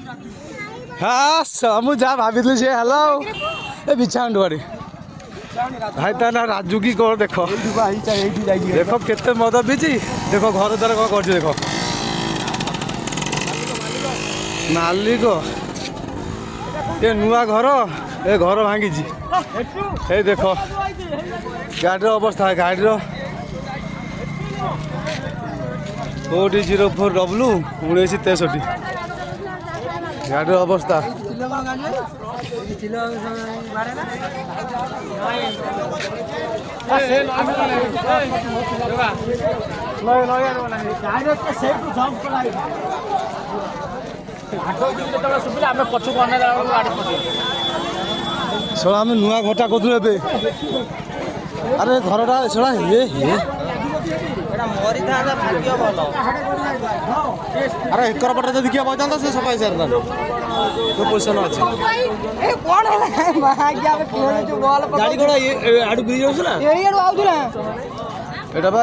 हाँ मुझे जहाँ भाभी सी हेलो ए बिछाण भाई ता ना राजू की कौन देख देख केते मद पीची देख घर द्वार कौन कर देख मालिक ये नुआ घर ए घर भांगी ए देख गाड़ी अवस्था गाड़ी कोटी 04W 1963 गाड़ी अवस्था आम नुआ घटा करूँ ए अरे घरटा शा ये अरे एकर पटे जब किए बजाता से सब पैसा तो पैसा न अच्छे गाड़ी कौन आड़ ब्रिज